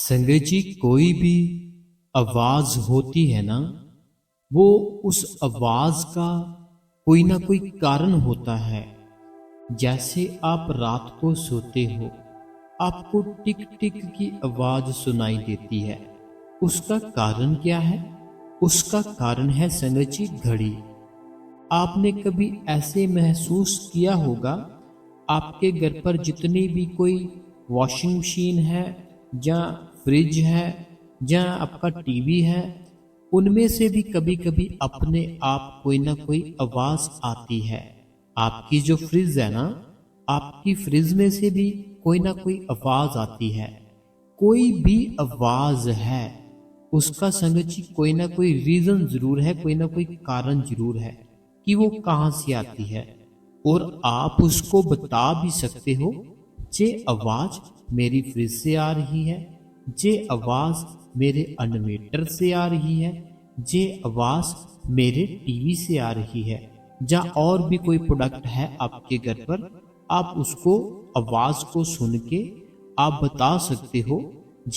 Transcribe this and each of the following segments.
संगत जी, कोई भी आवाज होती है ना, वो उस आवाज का कोई ना कोई कारण होता है। जैसे आप रात को सोते हो, आपको टिक टिक की आवाज सुनाई देती है। उसका कारण क्या है? उसका कारण है संगत जी, घड़ी। आपने कभी ऐसे महसूस किया होगा, आपके घर पर जितनी भी कोई वॉशिंग मशीन है या फ्रिज है या आपका टीवी है, उनमें से भी कभी कभी अपने आप कोई ना कोई आवाज आती है। आपकी जो फ्रिज है ना, आपकी फ्रिज में से भी कोई ना कोई आवाज आती है। कोई भी आवाज है, उसका संगत जी कोई ना कोई रीजन जरूर है, कोई ना कोई कारण जरूर है कि वो कहां से आती है। और आप उसको बता भी सकते हो, जे आवाज मेरी फ्रिज से आ रही है, जे आवाज मेरे इन्वर्टर से आ रही है, जे आवाज मेरे टीवी से आ रही है, या और भी कोई प्रोडक्ट है आपके घर पर। आप उसको आवाज को सुन के आप बता सकते हो,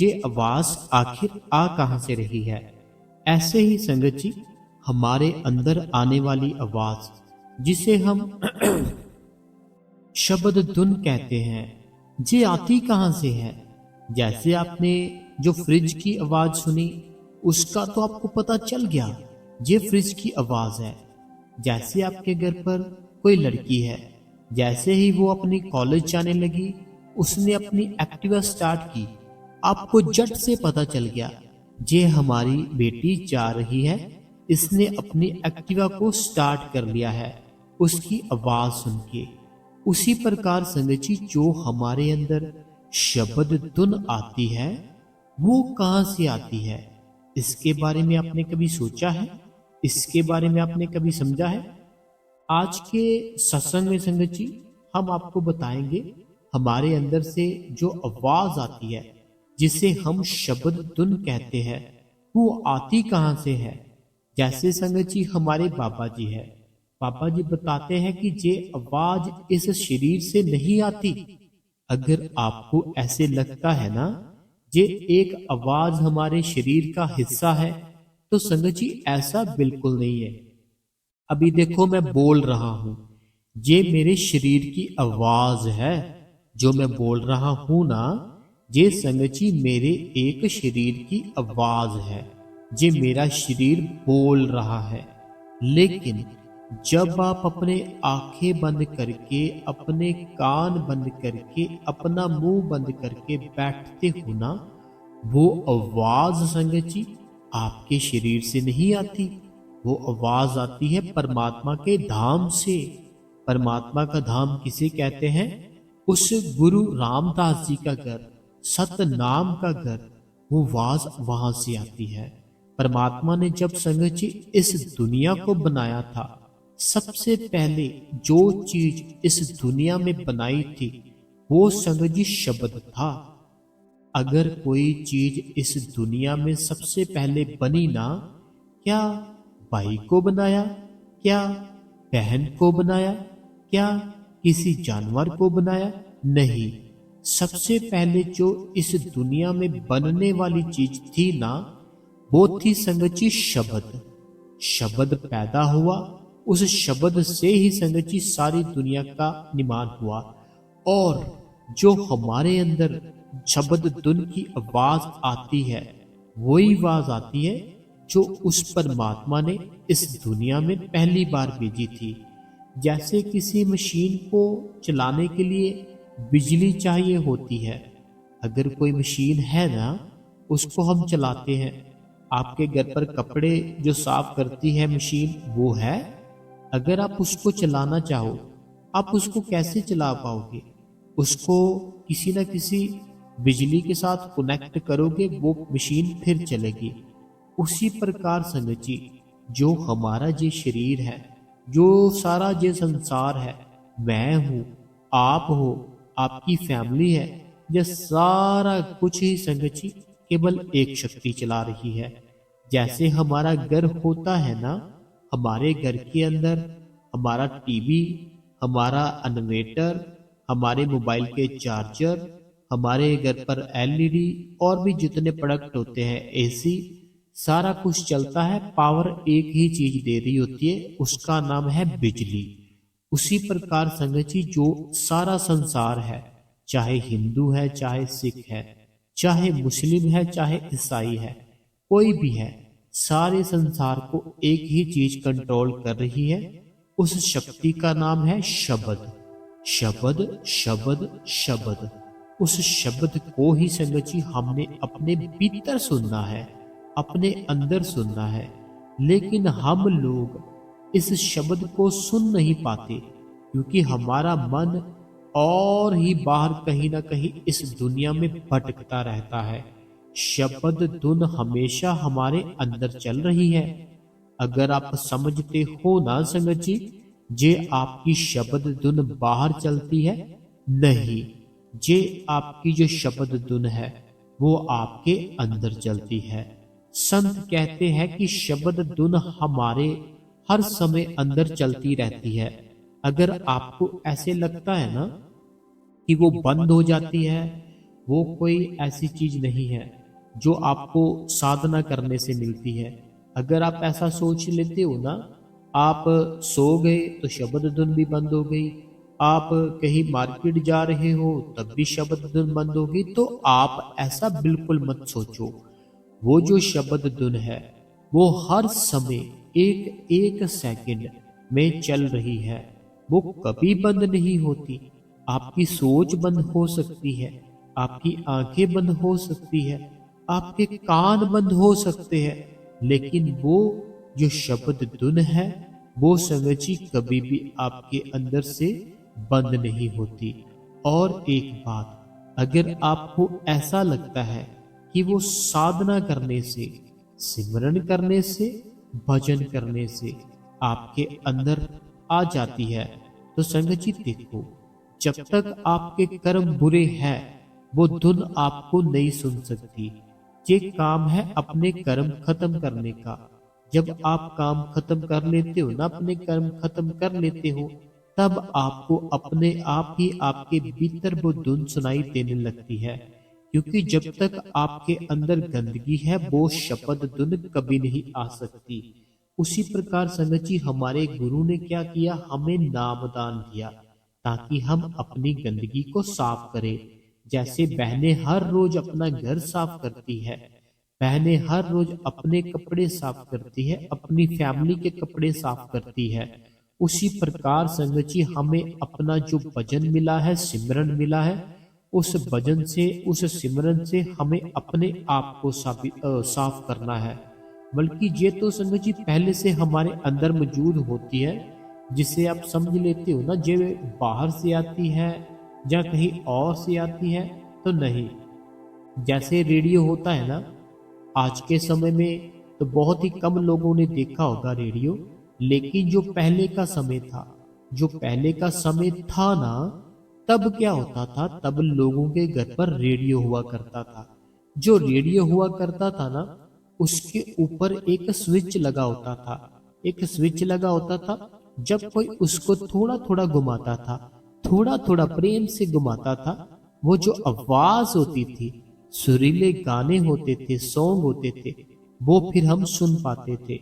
ये आवाज आखिर आ कहां से रही है। ऐसे ही संगत जी, हमारे अंदर आने वाली आवाज, जिसे हम शब्द धुन कहते हैं, ये आती कहां से है। जैसे आपने जो फ्रिज की आवाज सुनी, उसका तो आपको पता चल गया ये फ्रिज की आवाज है। जैसे आपके घर पर कोई लड़की है, जैसे ही वो अपनी कॉलेज जाने लगी, उसने अपनी एक्टिवा स्टार्ट की, आपको झट से पता चल गया ये हमारी बेटी जा रही है, इसने अपनी एक्टिवा को स्टार्ट कर लिया है उसकी आवाज सुन के। उसी प्रकार संगत जी, जो हमारे अंदर शब्द धुन आती है, वो कहां से आती है? इसके बारे में आपने कभी सोचा है? इसके बारे में आपने कभी समझा है? आज के सत्संग में संगत जी, हम आपको बताएंगे हमारे अंदर से जो आवाज आती है, जिसे हम शब्द धुन कहते हैं, वो आती कहां से है। जैसे संगत जी, हमारे बाबा जी है, पापा जी बताते हैं कि ये आवाज इस शरीर से नहीं आती। अगर आपको ऐसे लगता है ना, ये एक आवाज हमारे शरीर का हिस्सा है, तो संगत जी ऐसा बिल्कुल नहीं है। अभी देखो, मैं बोल रहा हूं, ये मेरे शरीर की आवाज है। जो मैं बोल रहा हूं ना, ये संगत जी मेरे एक शरीर की आवाज है। ये मेरा शरीर बोल रहा है। लेकिन जब आप अपने आंखें बंद करके, अपने कान बंद करके, अपना मुंह बंद करके बैठते हो ना, वो आवाज संगत जी आपके शरीर से नहीं आती। वो आवाज आती है परमात्मा के धाम से। परमात्मा का धाम किसे कहते हैं? उस गुरु रामदास जी का घर, सतनाम का घर, वो आवाज वहां से आती है। परमात्मा ने जब संगत जी इस दुनिया को बनाया था, सबसे पहले जो चीज इस दुनिया में बनाई थी, वो संगत जी शब्द था। अगर कोई चीज इस दुनिया में सबसे पहले बनी ना, क्या भाई को बनाया, क्या बहन को बनाया, क्या किसी जानवर को बनाया? नहीं। सबसे पहले जो इस दुनिया में बनने वाली चीज थी ना, वो थी संगत जी शब्द। शब्द पैदा हुआ, उस शब्द से ही संगत जी सारी दुनिया का निर्माण हुआ। और जो हमारे अंदर शब्द धुन की आवाज आती है, वही आवाज आती है जो उस परमात्मा ने इस दुनिया में पहली बार भेजी थी। जैसे किसी मशीन को चलाने के लिए बिजली चाहिए होती है। अगर कोई मशीन है ना, उसको हम चलाते हैं। आपके घर पर कपड़े जो साफ करती है मशीन, वो है। अगर आप उसको चलाना चाहो, आप उसको कैसे चला पाओगे? उसको किसी न किसी बिजली के साथ कनेक्ट करोगे, वो मशीन फिर चलेगी। उसी प्रकार संगत जी, जो हमारा ये शरीर है, जो सारा ये संसार है, मैं हूं, आप हो, आपकी फैमिली है, यह सारा कुछ ही संगत जी केवल एक शक्ति चला रही है। जैसे हमारा घर होता है ना, हमारे घर के अंदर हमारा टीवी, हमारा इन्वर्टर, हमारे मोबाइल के चार्जर, हमारे घर पर एलईडी और भी जितने प्रोडक्ट होते हैं, एसी, सारा कुछ चलता है, पावर एक ही चीज दे रही होती है, उसका नाम है बिजली। उसी प्रकार संगत जी जो सारा संसार है, चाहे हिंदू है, चाहे सिख है, चाहे मुस्लिम है, चाहे ईसाई है, कोई भी है, सारे संसार को एक ही चीज कंट्रोल कर रही है। उस शक्ति का नाम है शब्द। शब्द शब्द शब्द। उस शब्द को ही संगत जी हमने अपने भीतर सुनना है, अपने अंदर सुनना है। लेकिन हम लोग इस शब्द को सुन नहीं पाते, क्योंकि हमारा मन और ही बाहर कहीं ना कहीं इस दुनिया में भटकता रहता है। शब्द धुन हमेशा हमारे अंदर चल रही है। अगर आप समझते हो ना संगत जी, जे आपकी शब्द धुन बाहर चलती है, नहीं, जे आपकी जो शब्द धुन है वो आपके अंदर चलती है। संत कहते हैं कि शब्द धुन हमारे हर समय अंदर चलती रहती है। अगर आपको ऐसे लगता है ना कि वो बंद हो जाती है, वो कोई ऐसी चीज नहीं है जो आपको साधना करने से मिलती है। अगर आप ऐसा सोच लेते हो ना, आप सो गए तो शब्द धुन भी बंद हो गई, आप कहीं मार्केट जा रहे हो तब भी शब्द धुन बंद हो गई, तो आप ऐसा बिल्कुल मत सोचो। वो जो शब्द धुन है वो हर समय एक एक सेकंड में चल रही है, वो कभी बंद नहीं होती। आपकी सोच बंद हो सकती है, आपकी आंखें बंद हो सकती है, आपके कान बंद हो सकते हैं, लेकिन वो जो शब्द धुन है वो संगत जी कभी भी आपके अंदर से बंद नहीं होती। और एक बात, अगर आपको ऐसा लगता है कि वो साधना करने से, सिमरन करने से, भजन करने से आपके अंदर आ जाती है, तो संगत जी देखो, जब तक आपके कर्म बुरे हैं वो धुन आपको नहीं सुन सकती। ये काम है अपने कर्म खत्म करने का। जब आप काम खत्म कर लेते हो ना, अपने कर्म खत्म कर लेते हो, तब आपको अपने आप ही आपके भीतर वो धुन सुनाई देने लगती है। क्योंकि जब तक आपके अंदर गंदगी है वो शब्द धुन कभी नहीं आ सकती। उसी प्रकार संगत जी हमारे गुरु ने क्या किया, हमें नामदान दिया ताकि हम अपनी गंदगी को साफ करें। जैसे बहनें हर रोज अपना घर साफ करती है, बहनें हर रोज अपने कपड़े साफ करती है, अपनी फैमिली के कपड़े साफ करती है, उसी प्रकार संगत जी हमें अपना जो भजन मिला है, सिमरन मिला है, उस भजन से, उस सिमरन से हमें अपने आप को साफ करना है। बल्कि ये तो संगत जी पहले से हमारे अंदर मौजूद होती है, जिसे आप समझ लेते हो ना, जे बाहर से आती है या कहीं और से आती है तो नहीं। जैसे रेडियो होता है ना, आज के समय में तो बहुत ही कम लोगों ने देखा होगा रेडियो, लेकिन जो पहले का समय था, जो पहले का समय था ना, तब क्या होता था, तब लोगों के घर पर रेडियो हुआ करता था। जो रेडियो हुआ करता था ना, उसके ऊपर एक स्विच लगा होता था, एक स्विच लगा होता था। जब कोई उसको थोड़ा थोड़ा घुमाता था, थोड़ा थोड़ा प्रेम से घुमाता था, वो जो आवाज होती थी, सुरीले गाने होते थे, सॉन्ग होते थे, वो फिर हम सुन पाते थे।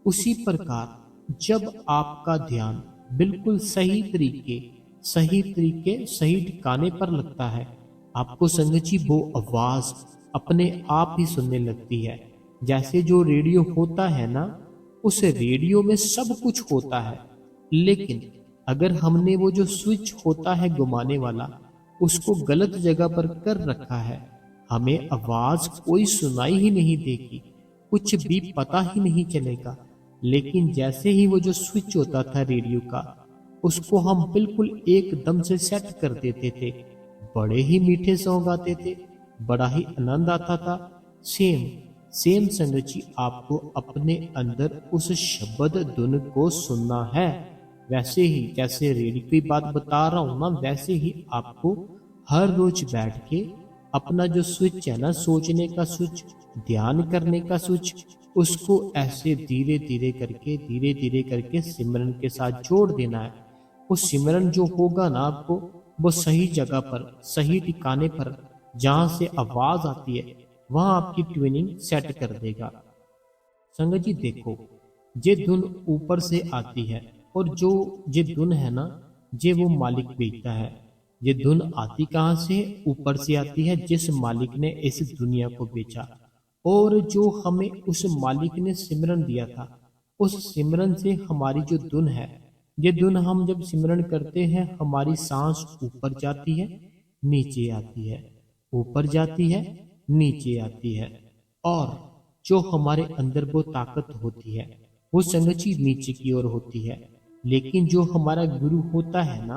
उसी प्रकार जब आपका ध्यान बिल्कुल सही तरीके, सही ठिकाने पर लगता है, आपको संगत जी वो आवाज अपने आप ही सुनने लगती है। जैसे जो रेडियो होता है ना, उस रेडियो में सब कुछ होता है, लेकिन अगर हमने वो जो स्विच होता है घुमाने वाला, उसको गलत जगह पर कर रखा है, हमें आवाज कोई सुनाई ही नहीं देगी, कुछ भी पता ही नहीं चलेगा। लेकिन जैसे ही वो जो स्विच होता था रेडियो का, उसको हम बिल्कुल एकदम से सेट कर देते थे, बड़े ही मीठे सॉन्ग आते थे, बड़ा ही आनंद आता था। सेम संगत जी आपको अपने अंदर उस शब्द धुन को सुनना है। वैसे ही जैसे रेडियो की बात बता रहा हूं ना, वैसे ही आपको हर रोज बैठ के अपना जो स्विच है ना, सोचने का स्विच, ध्यान करने का स्विच, उसको ऐसे धीरे धीरे करके सिमरन के साथ जोड़ देना है। वो सिमरन जो होगा ना आपको, वो सही जगह पर, सही ठिकाने पर जहां से आवाज आती है वहां आपकी ट्यूनिंग सेट कर देगा। संगत जी देखो, ये धुन ऊपर से आती है और जो ये धुन है ना, ये वो मालिक भेजता है। ये धुन आती कहाँ से? ऊपर से आती है, जिस मालिक ने इस दुनिया को बेचा। और जो हमें उस मालिक ने सिमरन दिया था, उस सिमरन से हमारी जो धुन है, ये धुन हम जब सिमरन करते हैं हमारी सांस ऊपर जाती है, नीचे आती है, ऊपर जाती है, नीचे आती है। और जो हमारे अंदर वो ताकत होती है वो संगत जी नीचे की ओर होती है। लेकिन जो हमारा गुरु होता है ना,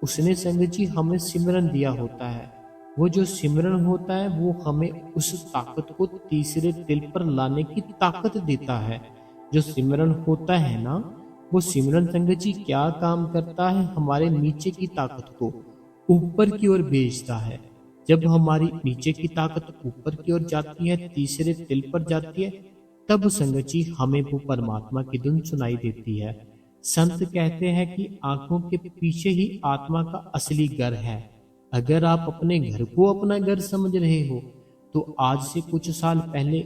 उसने संगत जी हमें सिमरन दिया होता है। वो जो सिमरन होता है वो हमें उस ताकत को तीसरे तिल पर लाने की ताकत देता है। जो सिमरन होता है ना, वो सिमरन संगत जी क्या काम करता है? हमारे नीचे की ताकत को ऊपर की ओर भेजता है। जब हमारी नीचे की ताकत ऊपर की ओर जाती है, तीसरे तिल पर जाती है, तब संगत जी हमें वो परमात्मा की धुन सुनाई देती है। संत कहते हैं कि आंखों के पीछे ही आत्मा का असली घर है। अगर आप अपने घर को अपना घर समझ रहे हो, तो आज से कुछ साल पहले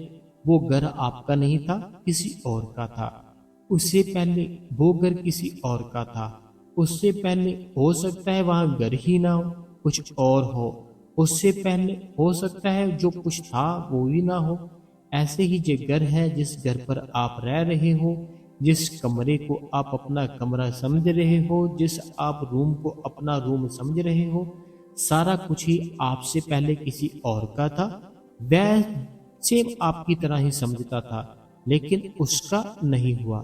वो घर आपका नहीं था, किसी और का था। उससे पहले वो घर किसी और का था। उससे पहले हो सकता है वहां घर ही ना हो, कुछ और हो। उससे पहले हो सकता है जो कुछ था वो ही ना हो। ऐसे ही जो घर है, जिस घर पर आप रह रहे हो, जिस कमरे को आप अपना कमरा समझ रहे हो, जिस आप रूम को अपना रूम समझ रहे हो, सारा कुछ ही आपसे पहले किसी और का था। वह सेम आपकी तरह ही समझता था, लेकिन उसका नहीं हुआ।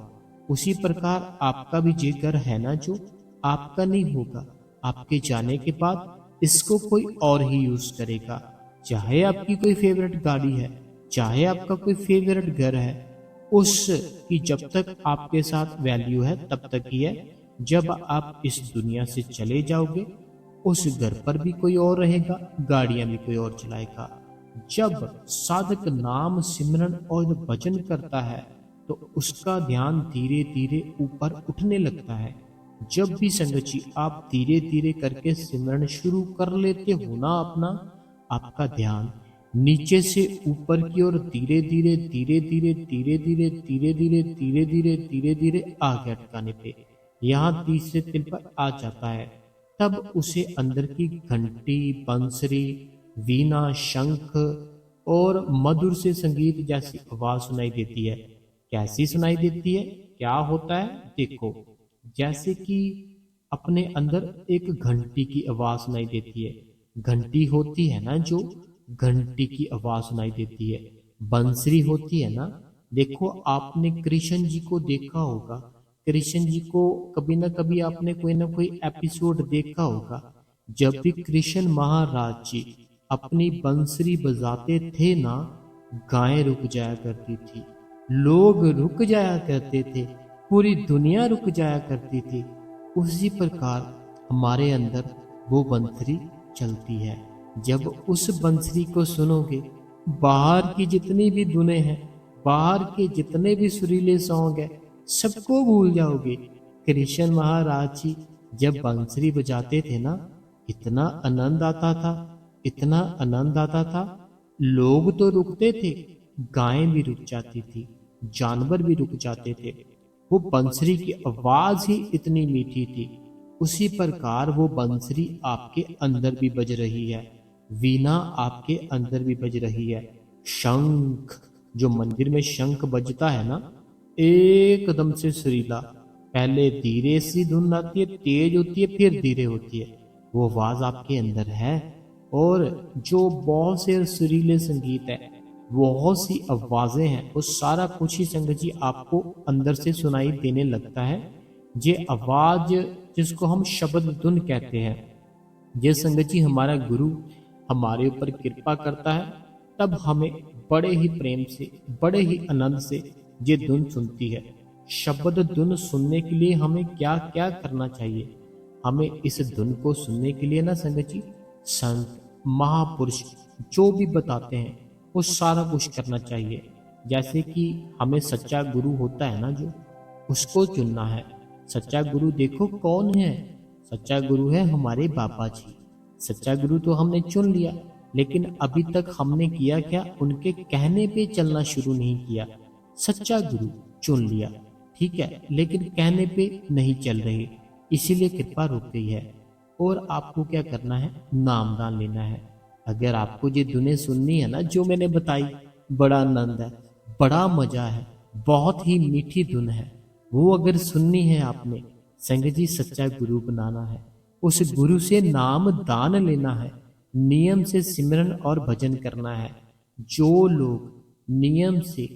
उसी प्रकार आपका भी जे घर है ना, जो आपका नहीं होगा। आपके जाने के बाद इसको कोई और ही यूज करेगा। चाहे आपकी कोई फेवरेट गाड़ी है, चाहे आपका कोई फेवरेट घर है, उसकी जब तक आपके साथ वैल्यू है तब तक ही है। जब आप इस दुनिया से चले जाओगे, उस घर पर भी कोई और रहेगा, गाड़ियां भी कोई और चलाएगा। जब साधक नाम सिमरन और भजन करता है तो उसका ध्यान धीरे धीरे ऊपर उठने लगता है। जब भी संगत जी आप धीरे धीरे करके सिमरन शुरू कर लेते हो ना अपना, आपका ध्यान नीचे से ऊपर की ओर धीरे धीरे धीरे धीरे धीरे धीरे धीरे धीरे धीरे धीरे धीरे धीरे आगे अटकाने पे यहाँ तीसरे तिल पर आ जाता है। तब उसे अंदर की घंटी, बंसरी, वीणा, शंख और मधुर से संगीत जैसी आवाज सुनाई देती है। कैसी सुनाई देती है? क्या होता है देखो, जैसे कि अपने अंदर एक घंटी की आवाज सुनाई देती है। घंटी होती है ना, जो घंटी की आवाज सुनाई देती है। बंसरी होती है ना, देखो आपने कृष्ण जी को देखा होगा। कृष्ण जी को कभी ना कभी आपने कोई ना कोई एपिसोड देखा होगा। जब भी कृष्ण महाराज जी अपनी बंसरी बजाते थे ना, गायें रुक जाया करती थी, लोग रुक जाया करते थे, पूरी दुनिया रुक जाया करती थी। उसी प्रकार हमारे अंदर वो बंसरी चलती है। जब उस बंसरी को सुनोगे, बाहर की जितनी भी धुनें हैं, बाहर के जितने भी सुरीले सॉन्ग है, सबको भूल जाओगे। कृष्ण महाराज जी जब बंसरी बजाते थे ना, इतना आनंद आता था, इतना आनंद आता था। लोग तो रुकते थे, गायें भी रुक जाती थी, जानवर भी रुक जाते थे। वो बंसरी की आवाज ही इतनी मीठी थी। उसी प्रकार वो बंसरी आपके अंदर भी बज रही है, वीणा आपके अंदर भी बज रही है। शंख, जो मंदिर में शंख बजता है ना, एकदम से सुरीला, पहले धीरे सी धुन आती है, तेज होती है, फिर धीरे होती है। वो आवाज आपके अंदर है। और जो बहुत से सुरीले संगीत है, बहुत सी आवाजें हैं, वो सारा कुछ ही संगत जी आपको अंदर से सुनाई देने लगता है। ये आवाज जिसको हम शब्द धुन कहते हैं, ये संगत जी हमारा गुरु हमारे ऊपर कृपा करता है, तब हमें बड़े ही प्रेम से, बड़े ही आनंद से ये धुन सुनती है। शब्द धुन सुनने के लिए हमें क्या क्या करना चाहिए? हमें इस धुन को सुनने के लिए ना संगत जी, संत महापुरुष जो भी बताते हैं वो सारा कुछ करना चाहिए। जैसे कि हमें सच्चा गुरु होता है ना, जो उसको चुनना है। सच्चा गुरु देखो कौन है? सच्चा गुरु है हमारे बाबा जी। सच्चा गुरु तो हमने चुन लिया, लेकिन अभी तक हमने किया क्या? उनके कहने पे चलना शुरू नहीं किया। सच्चा गुरु चुन लिया, ठीक है, लेकिन कहने पे नहीं चल रहे, इसीलिए कृपा रुक गई है। और आपको क्या करना है? नामदान लेना है। अगर आपको ये धुनें सुननी है ना जो मैंने बताई, बड़ा आनंद है, बड़ा मजा है, बहुत ही मीठी धुन है, वो अगर सुननी है आपने, संगत जी सच्चा गुरु बनाना है। उस गुरु से नाम दान लेना है, नियम से सिमरन और भजन करना है। जो लोग नियम से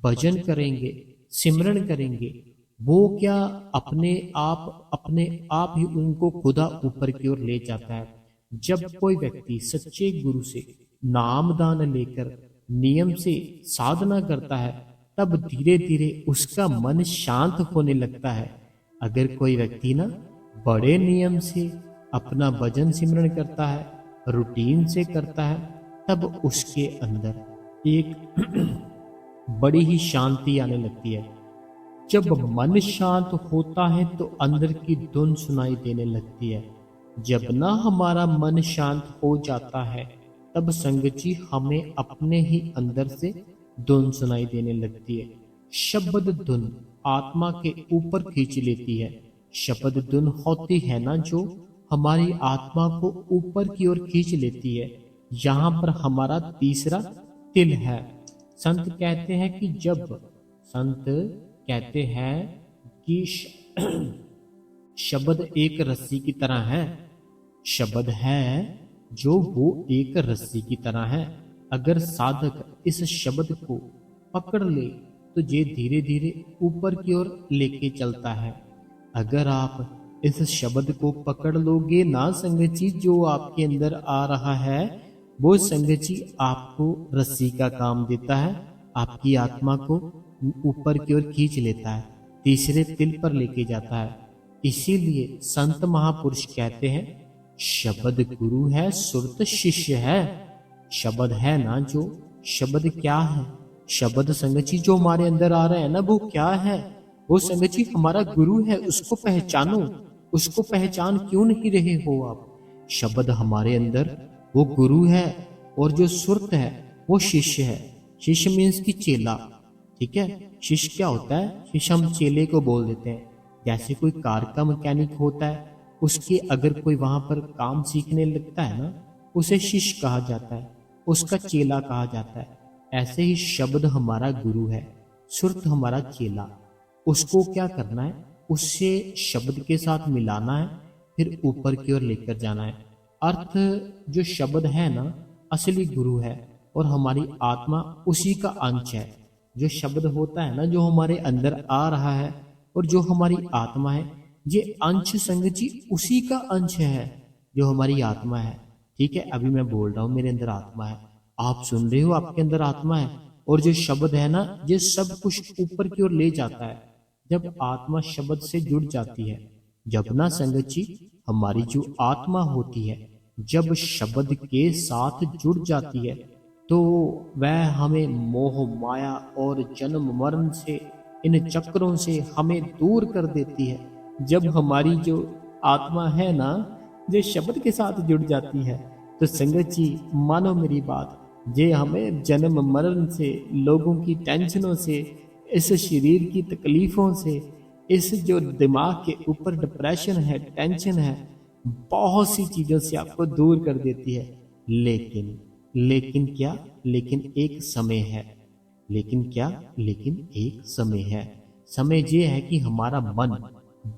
भजन करेंगे, सिमरन करेंगे, वो क्या अपने आप ही उनको खुदा ऊपर की ओर ले जाता है। जब कोई व्यक्ति सच्चे गुरु से नाम दान लेकर नियम से साधना करता है, तब धीरे धीरे उसका मन शांत होने लगता है। अगर कोई व्यक्ति ना बड़े नियम से अपना भजन सिमरन करता है, रूटीन से करता है, तब उसके अंदर एक बड़ी ही शांति आने लगती है। जब मन शांत होता है तो अंदर की धुन सुनाई देने लगती है। जब ना हमारा मन शांत हो जाता है, तब संगत जी हमें अपने ही अंदर से धुन सुनाई देने लगती है। शब्द धुन आत्मा के ऊपर खींच लेती है। शब्द धुन होती है ना जो हमारी आत्मा को ऊपर की ओर खींच लेती है। यहाँ पर हमारा तीसरा तिल है। संत कहते हैं कि शब्द एक रस्सी की तरह है। शब्द है जो वो एक रस्सी की तरह है। अगर साधक इस शब्द को पकड़ ले तो ये धीरे धीरे ऊपर की ओर लेके चलता है। अगर आप इस शब्द को पकड़ लोगे ना संगत जी, जो आपके अंदर आ रहा है वो संगत जी आपको रस्सी का काम देता है, आपकी आत्मा को ऊपर की ओर खींच लेता है, तीसरे तिल पर लेके जाता है। इसीलिए संत महापुरुष कहते हैं शब्द गुरु है, सुरत शिष्य है। शब्द है ना जो, शब्द क्या है? शब्द संगत जी जो हमारे अंदर आ रहा है ना, वो क्या है? वो संगत जी हमारा गुरु है। उसको पहचानो। उसको पहचान क्यों नहीं रहे हो आप? शब्द हमारे अंदर वो गुरु है, और जो सुरत है वो शिष्य है। शिष्य मीन्स की चेला, ठीक है। शिष्य क्या होता है? शिष्य हम चेले को बोल देते हैं। जैसे कोई कार का मैकेनिक होता है, उसके अगर कोई वहां पर काम सीखने लगता है ना, उसे शिष्य कहा जाता है, उसका चेला कहा जाता है। ऐसे ही शब्द हमारा गुरु है, सुरत हमारा चेला। उसको क्या करना है? उससे शब्द के साथ मिलाना है, फिर ऊपर की ओर लेकर जाना है। अर्थ जो शब्द है ना, असली गुरु है, और हमारी आत्मा उसी का अंश है। जो शब्द होता है ना, जो हमारे अंदर आ रहा है, और जो हमारी आत्मा है, ये अंश संगत जी उसी का अंश है जो हमारी आत्मा है। ठीक है, अभी मैं बोल रहा हूँ मेरे अंदर आत्मा है, आप सुन रहे हो आपके अंदर आत्मा है, और जो शब्द है ना, ये सब कुछ ऊपर की ओर ले जाता है। जब आत्मा शब्द से जुड़ जाती है, जब ना संगत जी हमारी जो आत्मा होती है जब शब्द के साथ जुड़ जाती है, तो वह हमें मोह माया और जन्म मरण से, इन चक्रों से हमें दूर कर देती है। जब हमारी जो आत्मा है ना, जो शब्द के साथ जुड़ जाती है, तो संगत जी मानो मेरी बात, ये हमें जन्म मरण से, लोगों की टेंशनों से, इस शरीर की तकलीफों से, इस जो दिमाग के ऊपर डिप्रेशन है, टेंशन है, बहुत सी चीजों से आपको दूर कर देती है। लेकिन क्या? लेकिन एक समय है। लेकिन क्या? लेकिन एक समय है। समय ये है कि हमारा मन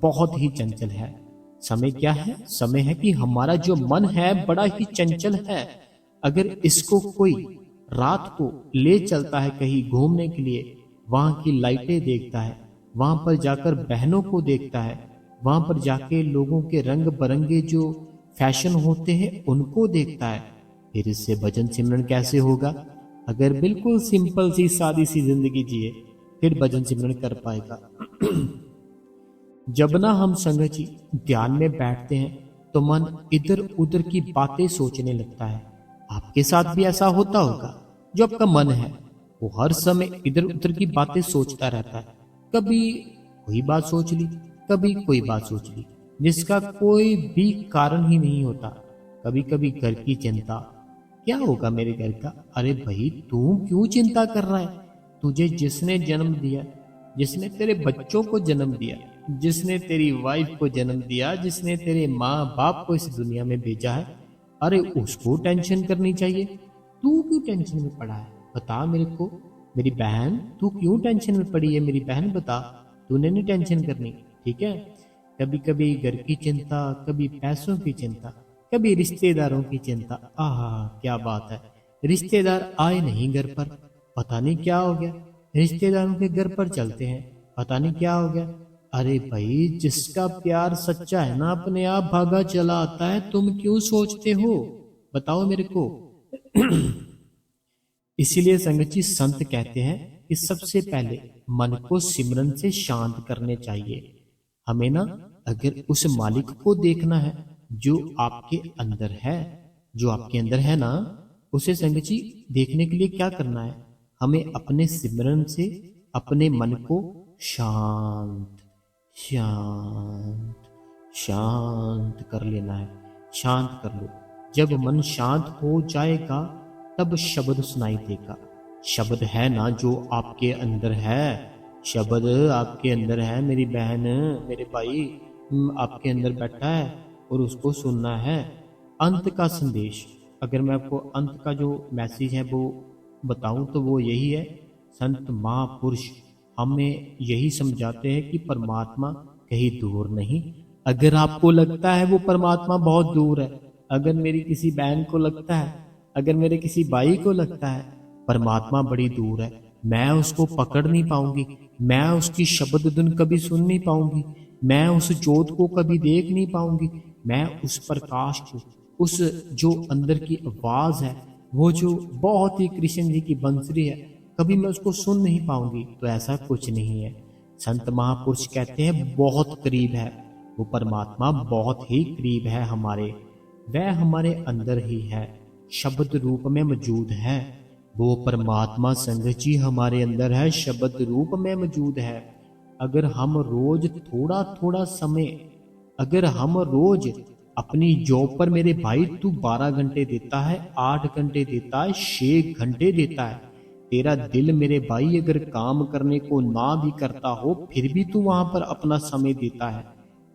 बहुत ही चंचल है। समय क्या है? समय है कि हमारा जो मन है बड़ा ही चंचल है। अगर इसको कोई रात को ले चलता है कहीं घूमने के लिए, वहां की लाइटें देखता है, वहां पर जाकर बहनों को देखता है, वहां पर जाके लोगों के रंग बरंगे जो फैशन होते हैं उनको देखता है, फिर इससे भजन सिमरन कैसे होगा? अगर बिल्कुल सिंपल सी सादी सी जिंदगी जिए, फिर भजन सिमरन कर पाएगा। जब ना हम संगत जी ध्यान में बैठते हैं तो मन इधर उधर की बातें सोचने लगता है। आपके साथ भी ऐसा होता होगा? जो आपका मन है वो हर समय इधर उधर की बातें सोचता रहता है। कभी कोई बात सोच ली, कभी कोई बात सोच ली, जिसका कोई भी कारण ही नहीं होता। कभी कभी घर की चिंता, क्या होगा मेरे घर का। अरे भाई तू क्यों चिंता कर रहा है? तुझे जिसने जन्म दिया, जिसने तेरे बच्चों को जन्म दिया, जिसने तेरी वाइफ को जन्म दिया, जिसने तेरे माँ बाप को इस दुनिया में भेजा है, अरे उसको टेंशन करनी चाहिए। तू क्यों टेंशन में पड़ा है? बता मेरे को। मेरी बहन, तू क्यों टेंशन में पड़ी है? मेरी बहन बता, तूने नहीं टेंशन करनी, ठीक है। कभी कभी घर की चिंता, कभी पैसों की चिंता, कभी रिश्तेदारों की चिंता। आहा, क्या बात है। रिश्तेदार आए नहीं घर पर, पता नहीं क्या हो गया। रिश्तेदारों के घर पर चलते हैं, पता नहीं क्या हो गया। अरे भाई, जिसका प्यार सच्चा है ना, अपने आप भागा चला आता है। तुम क्यों सोचते हो? बताओ मेरे को। इसीलिए संगत जी, संत कहते हैं कि सबसे पहले मन को सिमरन से शांत करने चाहिए। हमें ना, अगर उस मालिक को देखना है जो आपके अंदर है, जो आपके अंदर है ना, उसे संगत जी देखने के लिए क्या करना है? हमें अपने सिमरन से अपने मन को शांत शांत शांत कर लेना है। शांत कर लो। जब मन शांत हो जाएगा तब शब्द सुनाई देगा। शब्द है ना जो आपके अंदर है, शब्द आपके अंदर है मेरी बहन, मेरे भाई, आपके अंदर बैठा है और उसको सुनना है। अंत का संदेश, अगर मैं आपको अंत का जो मैसेज है वो बताऊं तो वो यही है। संत महापुरुष हमें यही समझाते हैं कि परमात्मा कहीं दूर नहीं। अगर आपको लगता है वो परमात्मा बहुत दूर है, अगर मेरी किसी बहन को लगता है, अगर मेरे किसी भाई को लगता है परमात्मा बड़ी दूर है, मैं उसको पकड़ नहीं पाऊंगी, मैं उसकी शब्द धुन कभी सुन नहीं पाऊंगी, मैं उस जोत को कभी देख नहीं पाऊंगी, मैं उस प्रकाश को, उस जो अंदर की आवाज है, वो जो बहुत ही कृष्ण जी की बंसरी है, कभी मैं उसको सुन नहीं पाऊंगी। तो ऐसा कुछ नहीं है। संत महापुरुष कहते हैं बहुत करीब है वो परमात्मा, बहुत ही करीब है हमारे। वह हमारे अंदर ही है, शब्द रूप में मौजूद है। वो परमात्मा संगत जी हमारे अंदर है, शब्द रूप में मौजूद है। अगर हम रोज थोड़ा थोड़ा समय, अगर हम रोज अपनी जॉब पर, मेरे भाई तू 12 घंटे देता है, 8 घंटे देता है, 6 घंटे देता है, तेरा दिल मेरे भाई अगर काम करने को ना भी करता हो फिर भी तू वहां पर अपना समय देता है।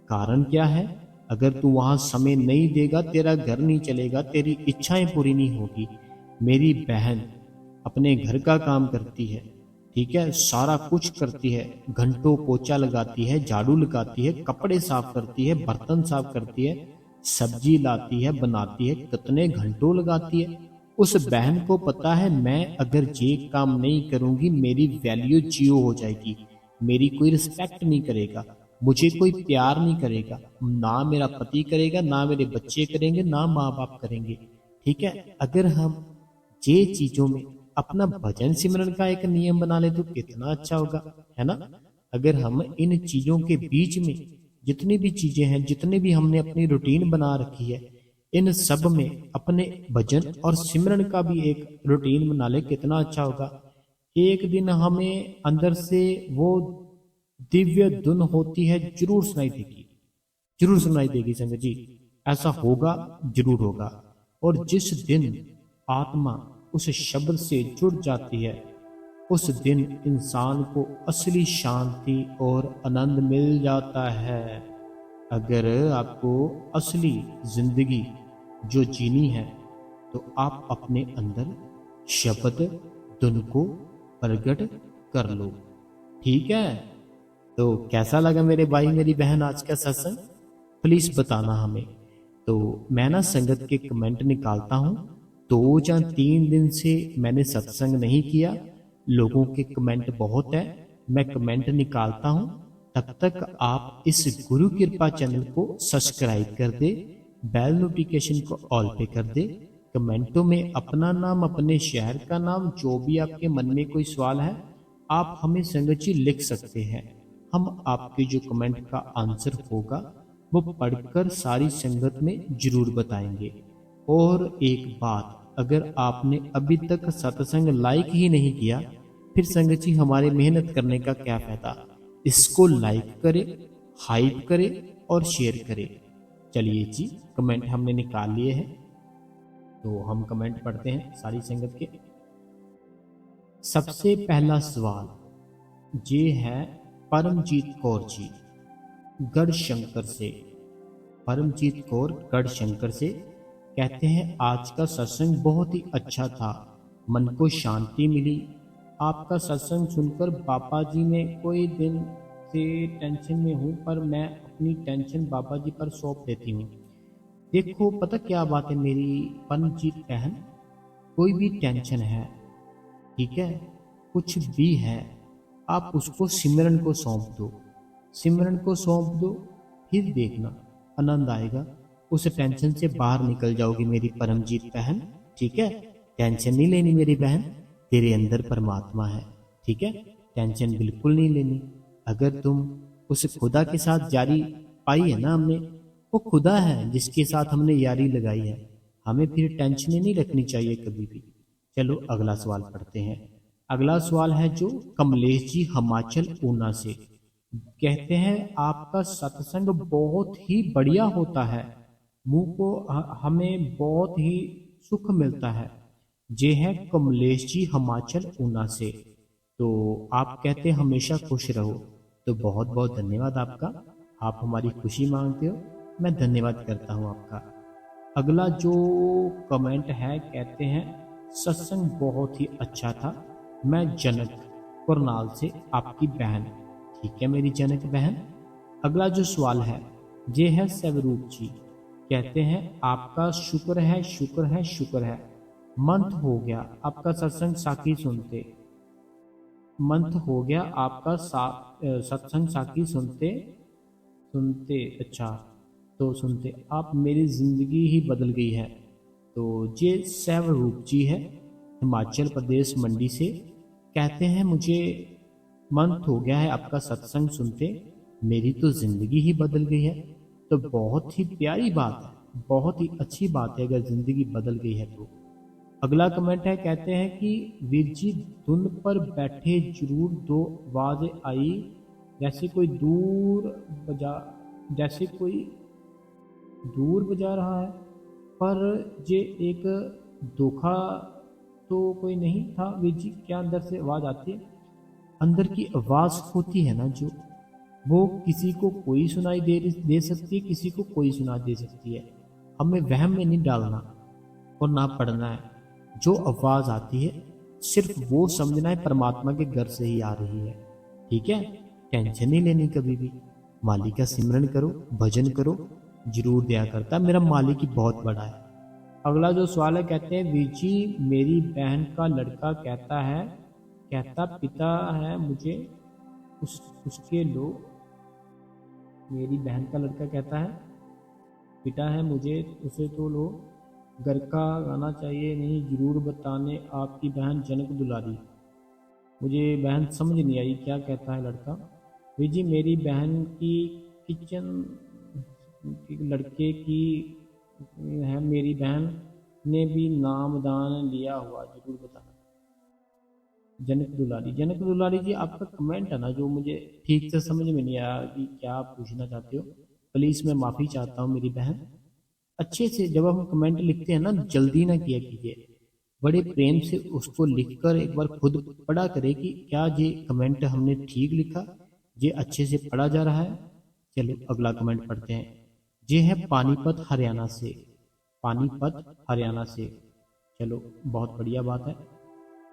कारण क्या है? अगर तू वहां समय नहीं देगा तेरा घर नहीं चलेगा, तेरी इच्छाएं पूरी नहीं होगी। मेरी बहन अपने घर का काम करती है, ठीक है, सारा कुछ करती है, घंटों पोछा लगाती है, झाड़ू लगाती है, कपड़े साफ करती है, बर्तन साफ करती है, सब्जी लाती है, बनाती है, कितने घंटों लगाती है। उस बहन को पता है मैं अगर ये काम नहीं करूंगी मेरी वैल्यू जीरो हो जाएगी, मेरी कोई रिस्पेक्ट नहीं करेगा, मुझे कोई प्यार नहीं करेगा, ना मेरा पति करेगा, ना मेरे बच्चे करेंगे, ना माँ बाप करेंगे। ठीक है, अगर हम ये चीजों में अपना भजन सिमरन का एक नियम बना ले तो कितना अच्छा होगा, है ना। अगर हम इन चीजों के बीच में जितनी भी चीजें हैं, जितने भी हमने अपनी रूटीन बना रखी है, इन सब में अपने भजन और सिमरन का भी एक रूटीन बना ले, कितना अच्छा होगा। एक दिन हमें अंदर से वो दिव्य धुन होती है जरूर सुनाई देगी, जरूर सुनाई देगी संगत जी, ऐसा होगा, जरूर होगा। और जिस दिन आत्मा उस शब्द से जुड़ जाती है उस दिन इंसान को असली शांति और आनंद मिल जाता है। अगर आपको असली जिंदगी जो जीनी है तो आप अपने अंदर शब्द धुन को प्रकट कर लो, ठीक है। तो कैसा लगा मेरे भाई मेरी बहन आज का सत्संग, प्लीज बताना हमें। तो मैं ना संगत के कमेंट निकालता हूँ, 2 या 3 दिन से मैंने सत्संग नहीं किया, लोगों के कमेंट बहुत है, मैं कमेंट निकालता हूँ। तब तक आप इस गुरु कृपा चैनल को सब्सक्राइब कर दे, बेल नोटिफिकेशन को ऑल पे कर दे, कमेंटों में अपना नाम, अपने शहर का नाम, जो भी आपके मन में कोई सवाल है आप हमें संगत जी लिख सकते हैं। हम आपके जो कमेंट का आंसर होगा वो पढ़कर सारी संगत में जरूर बताएंगे। और एक बात, अगर आपने अभी तक सत्संग लाइक ही नहीं किया फिर संगत जी हमारे मेहनत करने का क्या फायदा। इसको लाइक करें, हाइप करें, और शेयर करें। चलिए जी, कमेंट हमने निकाल लिए हैं, तो हम कमेंट पढ़ते हैं सारी संगत के। सबसे पहला सवाल ये है परमजीत कौर जी गढ़शंकर से। परमजीत कौर गढ़शंकर से कहते हैं, आज का सत्संग बहुत ही अच्छा था, मन को शांति मिली। आपका सत्संग सुनकर बाबा जी में कोई दिन से टेंशन में हूँ, पर मैं अपनी टेंशन बाबा जी पर सौंप देती हूँ। देखो पता क्या बात है मेरी परमजीत बहन, कोई भी टेंशन है, ठीक है, कुछ भी है, आप उसको सिमरन को सौंप दो। सिमरन को सौंप दो, फिर देखना आनंद आएगा, उस टेंशन से बाहर निकल जाओगी मेरी परमजीत बहन। ठीक है, टेंशन नहीं लेनी मेरी बहन, तेरे अंदर परमात्मा है। ठीक है, टेंशन बिल्कुल नहीं लेनी। अगर तुम उस खुदा के साथ यारी पाई है ना हमने, वो खुदा है जिसके साथ हमने यारी लगाई है, हमें फिर टेंशन नहीं रखनी चाहिए कभी भी। चलो अगला सवाल पढ़ते हैं। अगला सवाल है जो कमलेश जी हिमाचल ऊना से कहते हैं, आपका सत्संग बहुत ही बढ़िया होता है, मुंह को हमें बहुत ही सुख मिलता है। जे है कमलेश जी हिमाचल ऊना से। तो आप कहते हैं हमेशा खुश रहो, तो बहुत बहुत धन्यवाद आपका, आप हमारी खुशी मांगते हो, मैं धन्यवाद करता हूँ आपका। अगला जो कमेंट है, कहते हैं सत्संग बहुत ही अच्छा था, मैं जनक करनाल से आपकी बहन। ठीक है मेरी जनक बहन। अगला जो सवाल है ये है स्वरूप जी, कहते हैं आपका शुक्र है शुक्र है शुक्र है, मंथ हो गया आपका सत्संग साखी सुनते, मंथ हो गया आपका सत्संग साखी सुनते सुनते, अच्छा तो सुनते आप, मेरी जिंदगी ही बदल गई है। तो ये स्वरूप जी है हिमाचल प्रदेश मंडी से, कहते हैं मुझे मंथ हो गया है आपका सत्संग सुनते, मेरी तो जिंदगी ही बदल गई है। तो बहुत ही प्यारी बात है, बहुत ही अच्छी बात है अगर जिंदगी बदल गई है तो। अगला कमेंट है, कहते हैं कि वीर जी धुन पर बैठे जरूर दो आवाज आई, जैसे कोई दूर बजा, जैसे कोई दूर बजा रहा है, पर ये एक धोखा तो कोई नहीं था वीर जी, क्या अंदर से आवाज आती है? अंदर की आवाज होती है ना जो, वो किसी को कोई सुनाई दे सकती है, किसी को कोई सुना दे सकती है। हमें वहम में नहीं डालना और ना पढ़ना है। जो आवाज आती है सिर्फ वो समझना है परमात्मा के घर से ही आ रही है। ठीक है, टेंशन नहीं लेनी कभी भी, मालिक का सिमरन करो, भजन करो, जरूर दिया करता, मेरा मालिक ही बहुत बड़ा है। अगला जो सवाल है, कहते हैं वीर जी मेरी बहन का लड़का कहता है, कहता पिता है मुझे उसके लो, मेरी बहन का लड़का कहता है पिता है मुझे उसे तो लो, घर का गाना चाहिए नहीं जरूर बताने आपकी बहन जनक दुलारी। मुझे बहन समझ नहीं आई क्या कहता है लड़का। वीर जी मेरी बहन की किचन लड़के की है, मेरी बहन ने भी नामदान लिया हुआ, जरूर बताना। जनक दुलारी, जनक दुलारी जी आपका कमेंट है ना जो मुझे ठीक से समझ में नहीं आया कि क्या आप पूछना चाहते हो, प्लीज मैं माफी चाहता हूँ मेरी बहन। अच्छे से जब हम कमेंट लिखते हैं ना, जल्दी ना किया कीजिए, बड़े प्रेम से उसको लिखकर एक बार खुद पढ़ा करे कि क्या ये कमेंट हमने ठीक लिखा, ये अच्छे से पढ़ा जा रहा है। चलो अगला कमेंट पढ़ते हैं। ये है पानीपत हरियाणा से, पानीपत हरियाणा से, चलो बहुत बढ़िया बात है।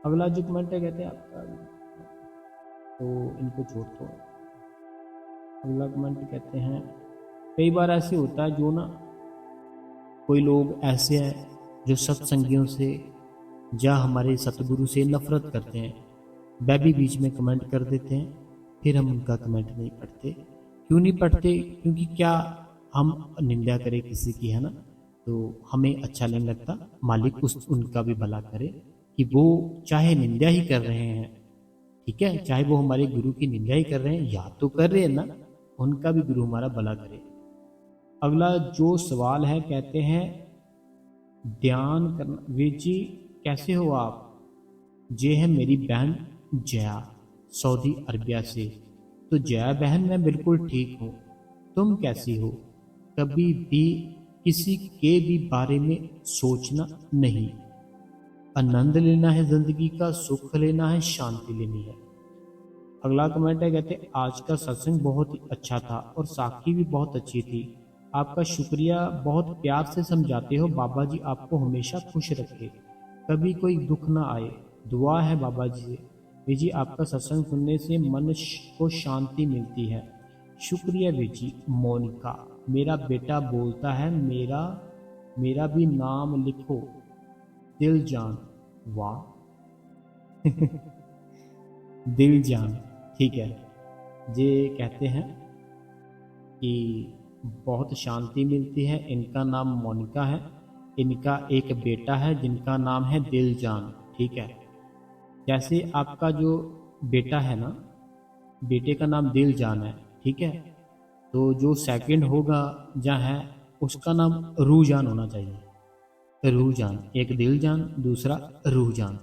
अगला जो कमेंट है, कहते हैं आपका, तो इनको छोड़ दो। अगला कमेंट कहते हैं कई बार ऐसे होता है जो ना, कोई लोग ऐसे हैं जो सत्संगियों से या हमारे सतगुरु से नफरत करते हैं, वह भी बीच में कमेंट कर देते हैं, फिर हम उनका कमेंट नहीं पढ़ते। क्यों नहीं पढ़ते? क्योंकि क्या हम निंदा करें किसी की, है ना, तो हमें अच्छा नहीं लगता। मालिक उनका भी भला करे कि वो चाहे निंदा ही कर रहे हैं, ठीक है, चाहे वो हमारे गुरु की निंदा ही कर रहे हैं, या तो कर रहे हैं ना, उनका भी गुरु हमारा भला करे। अगला जो सवाल है, कहते हैं ध्यान करना, वीर जी कैसे हो आप? ये है मेरी बहन जया सऊदी अरबिया से। तो जया बहन मैं बिल्कुल ठीक हूँ, तुम कैसी हो? कभी भी किसी के भी बारे में सोचना नहीं। आनंद लेना है जिंदगी का, सुख लेना है, शांति लेनी है। अगला कमेंट है, कहते हैं आज का सत्संग बहुत ही अच्छा था और साखी भी बहुत अच्छी थी। आपका शुक्रिया, बहुत प्यार से समझाते हो। बाबा जी आपको हमेशा खुश रखे, कभी कोई दुख ना आए। दुआ है बाबा जी से। वी जी आपका सत्संग सुनने से मन को शांति मिलती है। शुक्रिया वी जी। मोनिका, मेरा बेटा बोलता है मेरा मेरा भी नाम लिखो, दिल जान। वाह दिल जान, ठीक है। ये कहते हैं कि बहुत शांति मिलती है। इनका नाम मोनिका है। इनका एक बेटा है जिनका नाम है दिलजान, ठीक है। जैसे आपका जो बेटा है ना, बेटे का नाम दिलजान है, ठीक है। तो जो सेकंड होगा जहाँ है, उसका नाम रूहजान होना चाहिए। रूहजान, एक दिलजान, दूसरा रूहजान।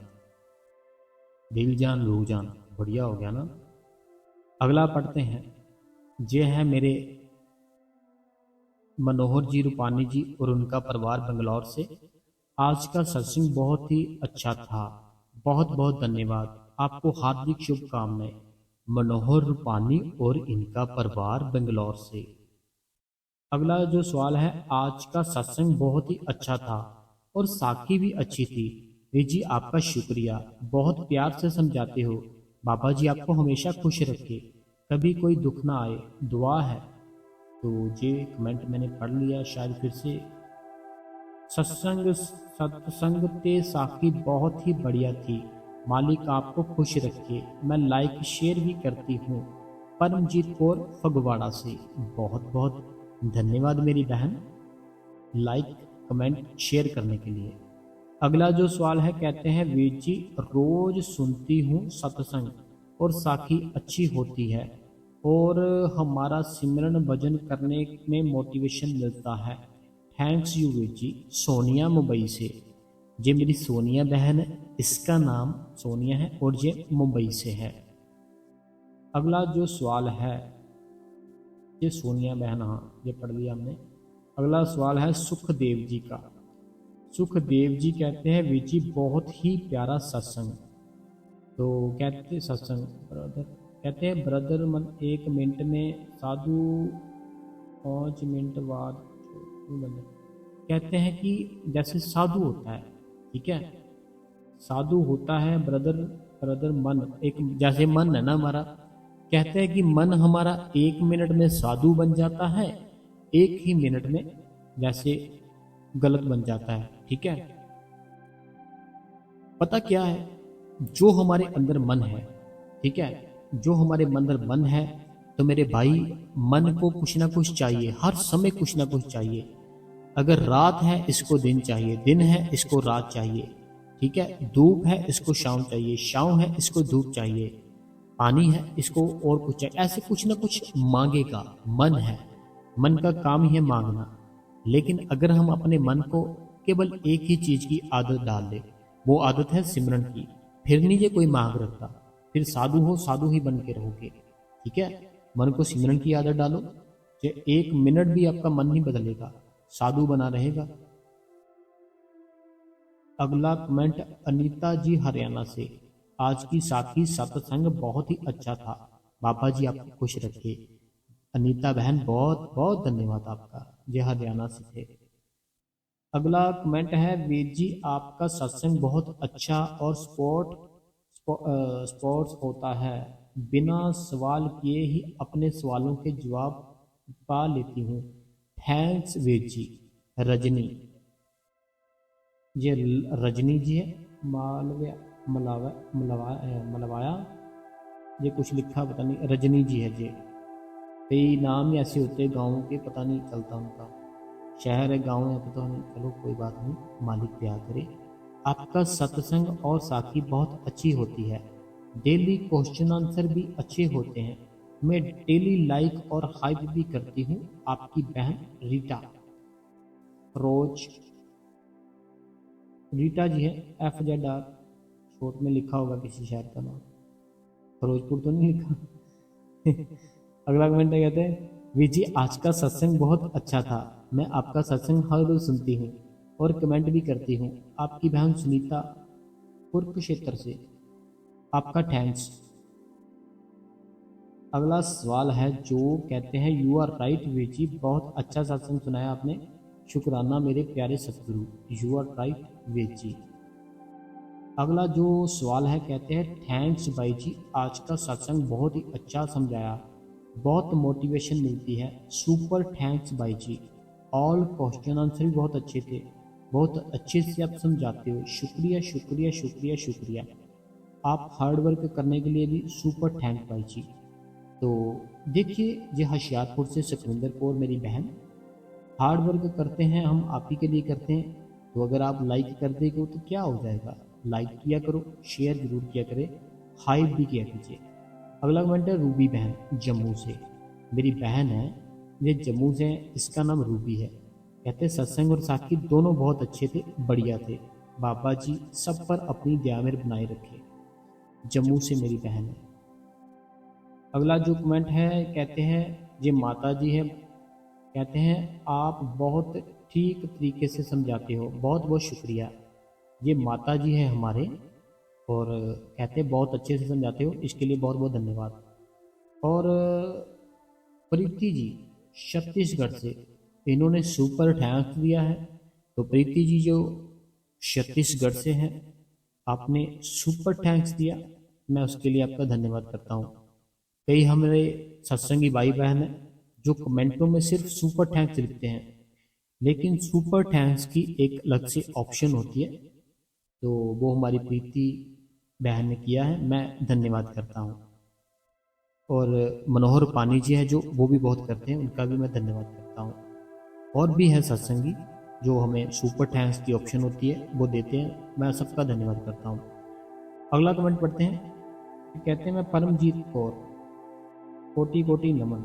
दिलजान रूहजान, बढ़िया हो गया ना। अगला पढ़ते हैं। ये है मेरे मनोहर जी रूपानी जी और उनका परिवार बंगलौर से। आज का सत्संग बहुत ही अच्छा था, बहुत बहुत धन्यवाद। आपको हार्दिक शुभकामनाएं। मनोहर रूपानी और इनका परिवार बंगलौर से। अगला जो सवाल है, आज का सत्संग बहुत ही अच्छा था और साखी भी अच्छी थी। वे जी आपका शुक्रिया, बहुत प्यार से समझाते हो। बाबा जी आपको हमेशा खुश रखे, कभी कोई दुख ना आए। दुआ है। तो ये कमेंट मैंने पढ़ लिया शायद फिर से। सत्संग ते साखी बहुत ही बढ़िया थी। मालिक आपको खुश रखे। मैं लाइक शेयर भी करती हूँ। परमजीत कौर फगवाड़ा से। बहुत बहुत धन्यवाद मेरी बहन, लाइक कमेंट शेयर करने के लिए। अगला जो सवाल है, कहते हैं वीर जी रोज सुनती हूँ सत्संग और साखी अच्छी होती है और हमारा सिमरन भजन करने में मोटिवेशन मिलता है। Thanks you Veer ji. सोनिया मुंबई से। ये मेरी सोनिया बहन है, इसका नाम सोनिया है और ये मुंबई से है। अगला जो सवाल है, ये सोनिया बहन, हाँ ये पढ़ लिया हमने। अगला सवाल है सुखदेव जी का। सुखदेव जी कहते हैं वीर जी बहुत ही प्यारा सत्संग। तो कहते सत्संग ब्रदर, कहते हैं ब्रदर मन 1 मिनट में साधु 5 मिनट बाद कहते हैं कि जैसे साधु होता है, ठीक है, साधु होता है ब्रदर। ब्रदर मन एक, जैसे मन है ना हमारा, कहते हैं कि मन हमारा 1 मिनट में साधु बन जाता है, 1 ही मिनट में जैसे गलत बन जाता है, ठीक है। पता क्या है, जो हमारे अंदर मन है, ठीक है, जो हमारे अंदर मन है, तो मेरे भाई मन को कुछ ना कुछ चाहिए, हर समय कुछ ना कुछ चाहिए। अगर रात है इसको दिन चाहिए, दिन है इसको रात चाहिए, ठीक है। धूप है इसको शाम चाहिए, शाम है इसको धूप चाहिए, पानी है इसको और कुछ चाहिए। ऐसे कुछ ना कुछ मांगेगा। मन है, मन का काम ही है मांगना। लेकिन अगर हम अपने मन को केवल एक ही चीज की आदत डाल दे, वो आदत है सिमरन की, फिर नहीं ये कोई मांग रखता, फिर साधु हो साधु ही बन के रहोगे, ठीक है। मन को सिमरन की आदत डालो, ये 1 मिनट भी आपका मन नहीं बदलेगा, साधु बना रहेगा। अगला कमेंट अनीता जी हरियाणा से। आज की साखी सत्संग बहुत ही अच्छा था, बाबा जी आपको खुश रखे। अनीता बहन बहुत बहुत धन्यवाद आपका, ये हरियाणा से थे। अगला कमेंट है वीर जी आपका सत्संग बहुत अच्छा और स्पोर्ट्स होता है, बिना सवाल किए ही अपने सवालों के जवाब पा लेती हूँ। थैंक्स वीर जी। रजनी, ये रजनी जी है, मालव्या मलावा मलवाया, ये कुछ लिखा पता नहीं, रजनी जी है। ये कई नाम ही ऐसे होते हैं गाँव के, पता नहीं चलता उनका, शहर है गाँव है पता नहीं, चलो कोई बात नहीं, मालिक प्यार करे। आपका सत्संग और साखी बहुत अच्छी होती है, डेली क्वेश्चन आंसर भी अच्छे होते हैं। मैं डेली लाइक और हाइप भी करती हूँ। आपकी बहन रीटा। रोज, रीटा जी है, FZR शॉर्ट में लिखा होगा किसी शहर का नाम, फिरोजपुर तो नहीं लिखा। अगला कमेंट कहते हैं वीर जी आज का सत्संग बहुत अच्छा था। मैं आपका सत्संग हर रोज सुनती हूँ और कमेंट भी करती हूँ। आपकी बहन सुनीता कुरुक्षेत्र से। आपका थैंक्स। अगला सवाल है जो कहते हैं you are right Veer ji, बहुत अच्छा सत्संग सुनाया आपने, शुक्राना मेरे प्यारे सतगुरु। You are right Veer ji. अगला जो सवाल है कहते हैं थैंक्स भाई जी, आज का सत्संग बहुत ही अच्छा समझाया, बहुत मोटिवेशन मिलती है, सुपर थैंक्स भाई जी। ऑल क्वेश्चन आंसर भी बहुत अच्छे थे, बहुत अच्छे से आप समझाते हो, शुक्रिया शुक्रिया शुक्रिया शुक्रिया। आप हार्ड वर्क करने के लिए भी सुपर थैंक भाई जी। तो देखिए ये होशियारपुर से सुखविंदर कौर मेरी बहन, हार्ड वर्क करते हैं हम आप ही के लिए करते हैं। तो अगर आप लाइक कर देंगे तो क्या हो जाएगा, लाइक किया करो, शेयर जरूर किया करें, हाइप भी किया कीजिए। अगला कमेंट है रूबी बहन जम्मू से। मेरी बहन है, ये जम्मू से है, इसका नाम रूबी है। कहते सत्संग और साखी दोनों बहुत अच्छे थे, बढ़िया थे, बाबा जी सब पर अपनी दया में बनाए रखे। जम्मू से मेरी बहन है। अगला जो कमेंट है कहते हैं ये माता जी है, कहते हैं आप बहुत ठीक तरीके से समझाते हो, बहुत बहुत शुक्रिया। ये माता जी है हमारे, और कहते हैं बहुत अच्छे से समझाते हो, इसके लिए बहुत बहुत धन्यवाद। और प्रीति जी छत्तीसगढ़ से, इन्होंने सुपर थैंक्स दिया है। तो प्रीति जी जो छत्तीसगढ़ से हैं, आपने सुपर थैंक्स दिया, मैं उसके लिए आपका धन्यवाद करता हूँ। कई हमारे सत्संगी भाई बहन हैं जो कमेंटों में सिर्फ सुपर थैंक्स लिखते हैं, लेकिन सुपर थैंक्स की एक अलग से ऑप्शन होती है, तो वो हमारी प्रीति बहन ने किया है, मैं धन्यवाद करता हूँ। और मनोहर पानी जी है जो वो भी बहुत करते हैं, उनका भी मैं धन्यवाद करता हूँ। और भी है सत्संगी जो हमें सुपर थैंक्स की ऑप्शन होती है वो देते हैं, मैं सबका धन्यवाद करता हूँ। अगला कमेंट पढ़ते हैं, कहते हैं मैं परमजीत कौर, कोटि कोटि नमन,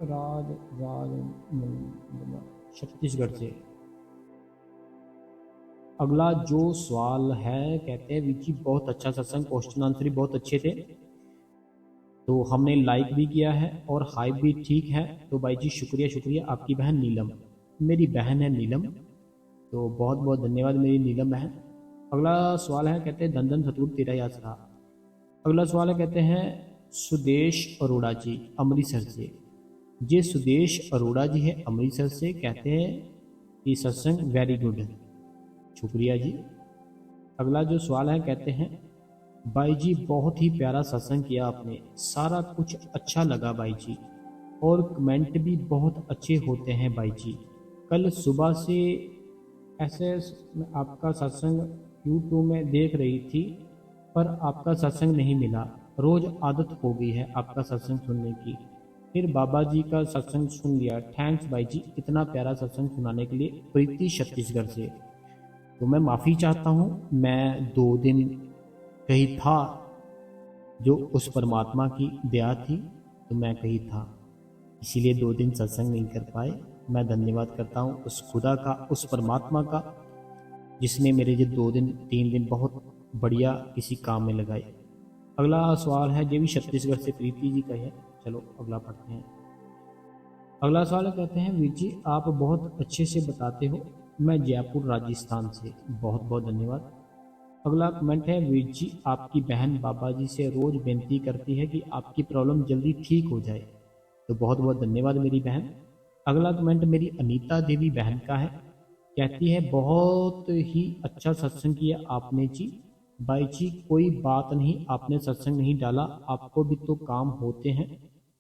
राज राज छत्तीसगढ़ से। अगला जो सवाल है कहते हैं विकी बहुत अच्छा सत्संग, क्वेश्चन आंसर भी बहुत अच्छे थे, तो हमने लाइक भी किया है और हाइप भी ठीक है। तो भाई जी शुक्रिया शुक्रिया। आपकी बहन नीलम, मेरी बहन है नीलम, तो बहुत बहुत धन्यवाद मेरी नीलम बहन। अगला सवाल है कहते हैं धन धन सतगुर तेरा ही आसरा। अगला सवाल है कहते हैं सुदेश अरोड़ा जी अमृतसर से। ये सुदेश अरोड़ा जी है अमृतसर से, कहते हैं कि सत्संग वेरी गुड, शुक्रिया जी। अगला जो सवाल है कहते हैं भाई जी बहुत ही प्यारा सत्संग किया आपने, सारा कुछ अच्छा लगा भाई जी, और कमेंट भी बहुत अच्छे होते हैं भाई जी। कल सुबह से ऐसे आपका सत्संग यूट्यूब में देख रही थी, पर आपका सत्संग नहीं मिला, रोज आदत हो गई है आपका सत्संग सुनने की, फिर बाबा जी का सत्संग सुन लिया। थैंक्स भाई जी इतना प्यारा सत्संग सुनाने के लिए। प्रीति छत्तीसगढ़ से। तो मैं माफ़ी चाहता हूँ, मैं 2 दिन कहीं था, जो उस परमात्मा की दया थी, तो मैं कहीं था, इसीलिए 2 दिन सत्संग नहीं कर पाए। मैं धन्यवाद करता हूँ उस खुदा का, उस परमात्मा का, जिसने मेरे ये 2 दिन 3 दिन बहुत बढ़िया किसी काम में लगाए। अगला सवाल है ये भी छत्तीसगढ़ से प्रीति जी का है, चलो अगला पढ़ते हैं। अगला सवाल कहते हैं वीर जी आप बहुत अच्छे से बताते हो, मैं जयपुर राजस्थान से। बहुत बहुत धन्यवाद। अगला कमेंट है वीर जी आपकी बहन बाबा जी से रोज बेनती करती है कि आपकी प्रॉब्लम जल्दी ठीक हो जाए, तो बहुत बहुत धन्यवाद मेरी बहन। अगला कमेंट मेरी अनीता देवी बहन का है, कहती है बहुत ही अच्छा सत्संग किया आपने जी, भाई जी कोई बात नहीं, आपने सत्संग नहीं डाला, आपको भी तो काम होते हैं,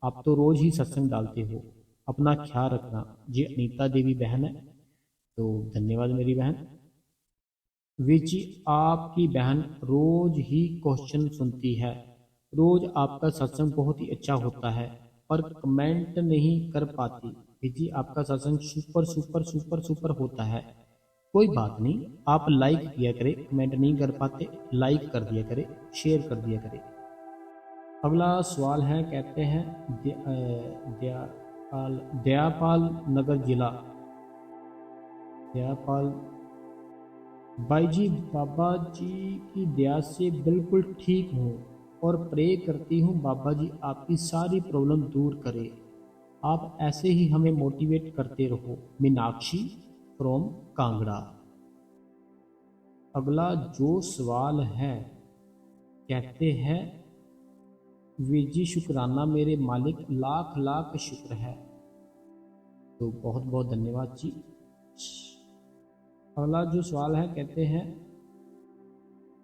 आप तो रोज ही सत्संग डालते हो, अपना ख्याल रखना। जी अनीता देवी बहन है, तो धन्यवाद मेरी बहन। विच आपकी बहन रोज ही क्वेश्चन सुनती है, रोज आपका सत्संग बहुत ही अच्छा होता है, पर कमेंट नहीं कर पाती। विच जी आपका सत्संग सुपर सुपर सुपर सुपर होता है, कोई बात नहीं, आप लाइक किया करें, कमेंट नहीं कर पाते लाइक कर दिया करें, शेयर कर दिया करें। अगला सवाल है कहते हैं दयापाल नगर जिला, दयापाल भाई जी बाबा जी की दया से बिल्कुल ठीक हूँ और प्रे करती हूँ बाबा जी आपकी सारी प्रॉब्लम दूर करे। आप ऐसे ही हमें मोटिवेट करते रहो। मीनाक्षी फ्रॉम कांगड़ा। अगला जो सवाल है, कहते हैं वीर जी शुक्राना मेरे मालिक, लाख लाख शुक्र है। तो बहुत बहुत धन्यवाद जी। अगला जो सवाल है, कहते हैं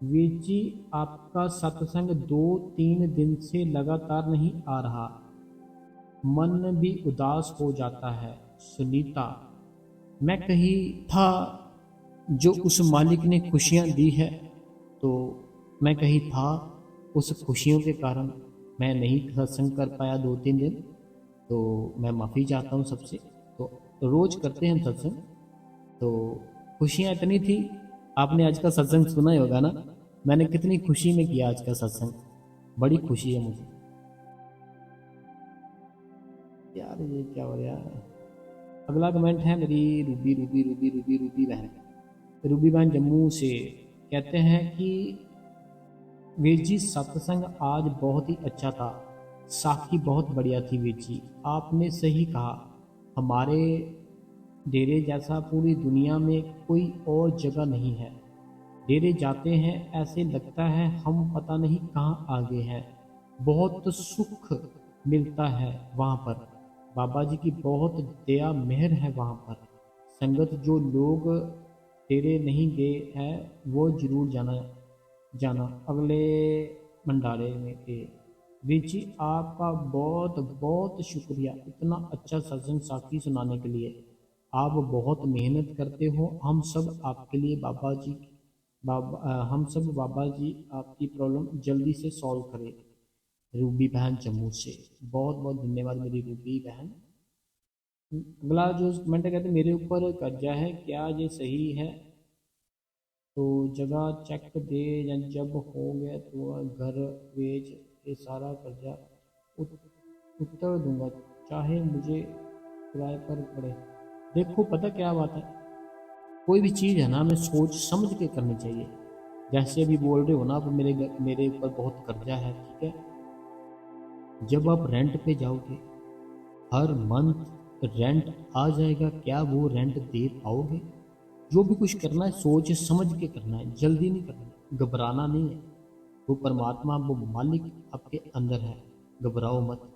वीर जी आपका सत्संग 2-3 दिन से लगातार नहीं आ रहा, मन भी उदास हो जाता है। सुनीता, मैं कहीं था, जो उस मालिक ने खुशियां दी है, तो मैं कहीं था, उस खुशियों के कारण मैं नहीं सत्संग कर पाया 2-3 दिन। तो मैं माफ़ी चाहता हूँ सबसे। तो रोज़ करते हैं हम सत्संग, तो खुशियाँ इतनी थी। आपने आज का सत्संग सुना ही होगा ना, मैंने कितनी खुशी में किया आज का सत्संग। बड़ी खुशी है मुझे। यार ये क्या हो गया। अगला कमेंट है मेरी Ruby Ruby Ruby Ruby Ruby बहन। रूबी बहन जम्मू से कहते हैं कि वीर जी सत्संग आज बहुत ही अच्छा था, साखी बहुत बढ़िया थी वीर जी, आपने सही कहा। हमारे डेरे जैसा पूरी दुनिया में कोई और जगह नहीं है। डेरे जाते हैं ऐसे लगता है हम पता नहीं कहाँ आ गए हैं। बहुत सुख मिलता है वहाँ पर। बाबा जी की बहुत दया मेहर है वहाँ पर। संगत जो लोग डेरे नहीं गए हैं वो जरूर जाना अगले भंडारे में थे। वीर जी आपका बहुत बहुत शुक्रिया इतना अच्छा सत्संग साखी सुनाने के लिए। आप बहुत मेहनत करते हो। हम सब आपके लिए हम सब बाबा जी आपकी प्रॉब्लम जल्दी से सॉल्व करें। रूबी बहन जम्मू से बहुत बहुत धन्यवाद मेरी रूबी बहन। अगला जो कमेंट कहते मेरे ऊपर कर्जा है, क्या ये सही है? तो जगह चेक दे या जब हो गया तो घर बेच ये सारा कर्जा उत्तर दूंगा, चाहे मुझे किराए पर पड़े। देखो पता क्या बात है, कोई भी चीज़ है ना हमें सोच समझ के करनी चाहिए। जैसे अभी बोल रहे हो ना, अब मेरे ऊपर बहुत कर्जा है, ठीक है। जब आप रेंट पे जाओगे, हर मंथ रेंट आ जाएगा, क्या वो रेंट दे पाओगे? जो भी कुछ करना है सोच समझ के करना है, जल्दी नहीं करना है, घबराना नहीं है। वो परमात्मा, वो मालिक आपके अंदर है, घबराओ मत।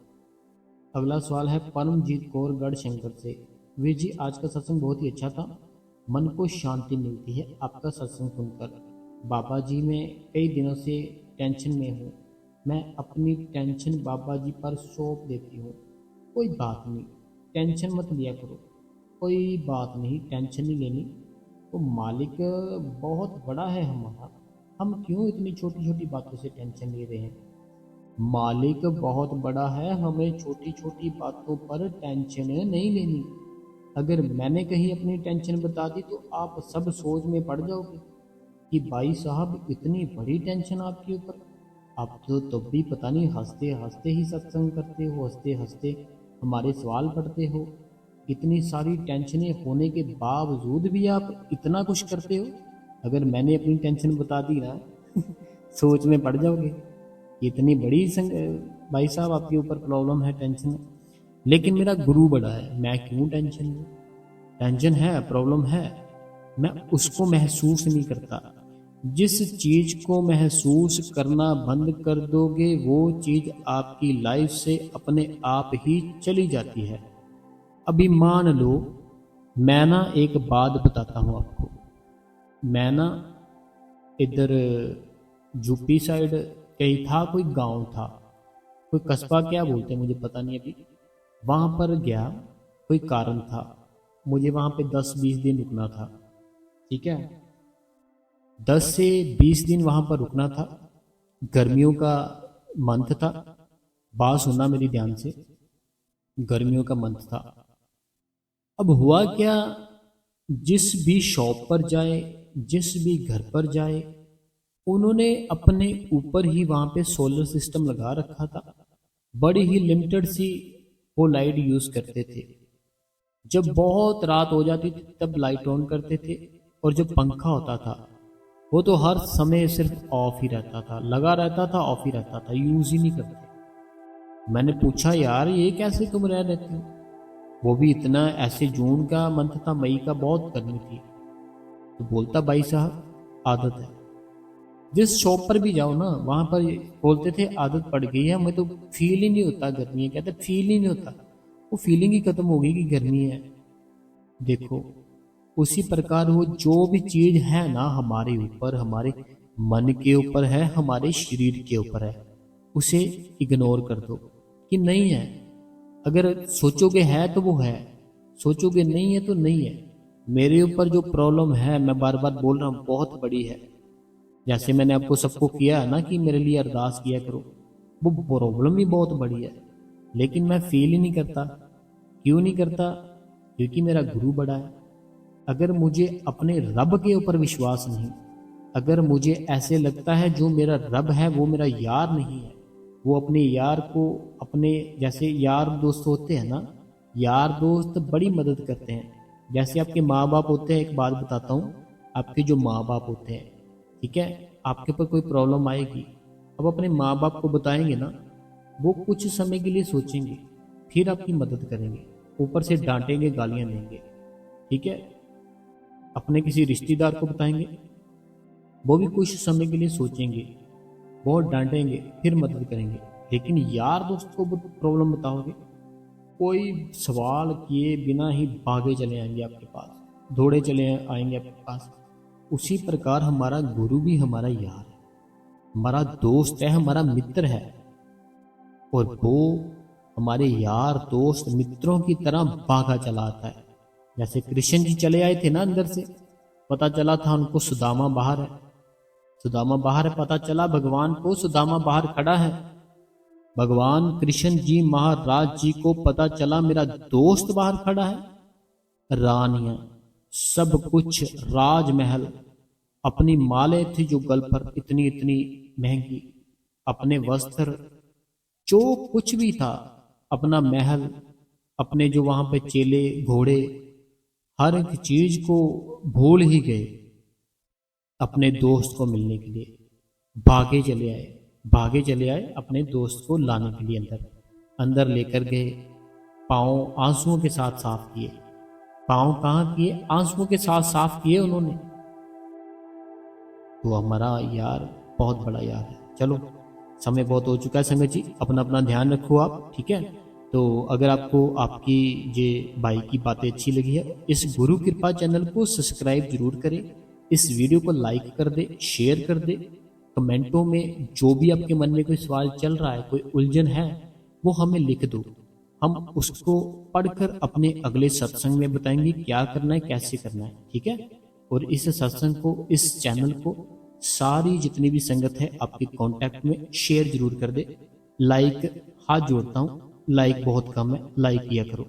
अगला सवाल है परमजीत कौर गढ़शंकर से। वीर जी आज का सत्संग बहुत ही अच्छा था, मन को शांति मिलती है आपका सत्संग सुनकर। बाबा जी मैं कई दिनों से टेंशन में हूँ, मैं अपनी टेंशन बाबा जी पर सौंप देती हूँ। कोई बात नहीं, टेंशन मत लिया करो, कोई बात नहीं, टेंशन नहीं लेनी। तो मालिक बहुत बड़ा है हमारा, हम क्यों इतनी छोटी छोटी बातों से टेंशन ले रहे हैं? मालिक बहुत बड़ा है, हमें छोटी छोटी बातों पर टेंशन नहीं लेनी। अगर मैंने कहीं अपनी टेंशन बता दी तो आप सब सोच में पड़ जाओगे कि भाई साहब इतनी बड़ी टेंशन आपके ऊपर। आप तो तब भी पता नहीं हंसते हंसते ही सत्संग करते हो, हंसते हंसते हमारे सवाल पढ़ते हो। इतनी सारी टेंशनें होने के बावजूद भी आप इतना कुछ करते हो। अगर मैंने अपनी टेंशन बता दी ना सोच में पड़ जाओगे, इतनी बड़ी भाई साहब आपके ऊपर प्रॉब्लम है, टेंशन है। लेकिन मेरा गुरु बड़ा है, मैं क्यों टेंशन लूं? टेंशन है, प्रॉब्लम है, मैं उसको महसूस नहीं करता। जिस चीज को महसूस करना बंद कर दोगे वो चीज आपकी लाइफ से अपने आप ही चली जाती है। अभी मान लो, मैं ना एक बात बताता हूँ आपको। मैं ना इधर यूपी साइड कहीं था, कोई गांव था, कोई कस्बा क्या बोलते हैं मुझे पता नहीं अभी। वहां पर गया, कोई कारण था, मुझे वहां पे 10-20 दिन रुकना था, ठीक है। 10 से 20 दिन वहां पर रुकना था। गर्मियों का मंथ था, बात सुनना मेरी ध्यान से, गर्मियों का मंथ था। अब हुआ क्या, जिस भी शॉप पर जाए, जिस भी घर पर जाए, उन्होंने अपने ऊपर ही वहां पे सोलर सिस्टम लगा रखा था। बड़ी ही लिमिटेड सी वो लाइट यूज करते थे। जब बहुत रात हो जाती थी तब लाइट ऑन करते थे, और जब पंखा होता था वो तो हर समय सिर्फ ऑफ ही रहता था, लगा रहता था, ऑफ ही रहता था, यूज ही नहीं करते। मैंने पूछा यार ये कैसे तुम रह लेते हो? वो भी इतना, ऐसे जून का मंथ था, मई का, बहुत गर्मी थी। तो बोलता भाई साहब आदत है। जिस शॉप पर भी जाओ ना वहां पर बोलते थे आदत पड़ गई है, हमें तो फील ही नहीं होता गर्मी है। कहते फील ही नहीं होता, वो फीलिंग ही खत्म हो गई कि गर्मी है। देखो उसी प्रकार वो जो भी चीज है ना हमारे ऊपर, हमारे मन के ऊपर है, हमारे शरीर के ऊपर है, उसे इग्नोर कर दो कि नहीं है। अगर सोचोगे है तो वो है, सोचोगे नहीं है तो नहीं है। मेरे ऊपर जो प्रॉब्लम है, मैं बार बार बोल रहा हूँ, बहुत बड़ी है। जैसे मैंने आपको सबको किया है ना कि मेरे लिए अरदास किया करो, वो प्रॉब्लम ही बहुत बड़ी है, लेकिन मैं फील ही नहीं करता। क्यों नहीं करता? क्योंकि मेरा गुरु बड़ा है। अगर मुझे अपने रब के ऊपर विश्वास नहीं, अगर मुझे ऐसे लगता है जो मेरा रब है वो मेरा यार नहीं है, वो अपने यार को, अपने जैसे यार दोस्त होते हैं ना, यार दोस्त बड़ी मदद करते हैं। जैसे आपके माँ बाप होते हैं, एक बात बताता हूँ, आपके जो माँ बाप होते हैं, ठीक है, आपके ऊपर कोई प्रॉब्लम आएगी, अब अपने माँ बाप को बताएंगे ना, वो कुछ समय के लिए सोचेंगे, फिर आपकी मदद करेंगे, ऊपर से डांटेंगे, गालियां देंगे, ठीक है। अपने किसी रिश्तेदार को बताएंगे, वो भी कुछ समय के लिए सोचेंगे, बहुत डांटेंगे, फिर मदद करेंगे। लेकिन यार दोस्त को प्रॉब्लम बताओगे, कोई सवाल किए बिना ही भागे चले आएंगे आपके पास, दौड़े चले आएंगे आपके पास। उसी प्रकार हमारा गुरु भी हमारा यार है, हमारा दोस्त है, हमारा मित्र है। और वो हमारे यार दोस्त मित्रों की तरह भागा चला आता है। जैसे कृष्ण जी चले आए थे ना अंदर से, पता चला था उनको सुदामा बाहर है, सुदामा बाहर है, पता चला भगवान को सुदामा बाहर खड़ा है। भगवान कृष्ण जी महाराज जी को पता चला मेरा दोस्त बाहर खड़ा है। रानियां, सब कुछ, राजमहल, अपनी माले थी जो गल पर इतनी इतनी महंगी, अपने वस्त्र, जो कुछ भी था, अपना महल, अपने जो वहां पे चेले घोड़े, हर एक चीज को भूल ही गए अपने दोस्त को मिलने के लिए। भागे चले आए, भागे चले आए अपने दोस्त को लाने के लिए। अंदर अंदर लेकर गए, पाँव आंसुओं के साथ साफ किए। पाँव कहाँ किए? आंसुओं के साथ साफ किए उन्होंने। तो हमारा यार बहुत बड़ा यार है। चलो समय बहुत हो चुका है संगत जी, अपना अपना ध्यान रखो आप, ठीक है। तो अगर आपको आपकी ये भाई की बातें अच्छी लगी है, इस गुरु कृपा चैनल को सब्सक्राइब जरूर करें, इस वीडियो को लाइक कर दे, शेयर कर दे। कमेंटों में जो भी आपके मन में कोई सवाल चल रहा है, कोई उलझन है, वो हमें लिख दो, हम उसको पढ़कर अपने अगले सत्संग में बताएंगे क्या करना है, कैसे करना है, ठीक है। और इस सत्संग को, इस चैनल को सारी जितनी भी संगत है आपके कांटेक्ट में शेयर जरूर कर दे। लाइक, हाथ जोड़ता हूँ, लाइक बहुत कम है, लाइक किया करो।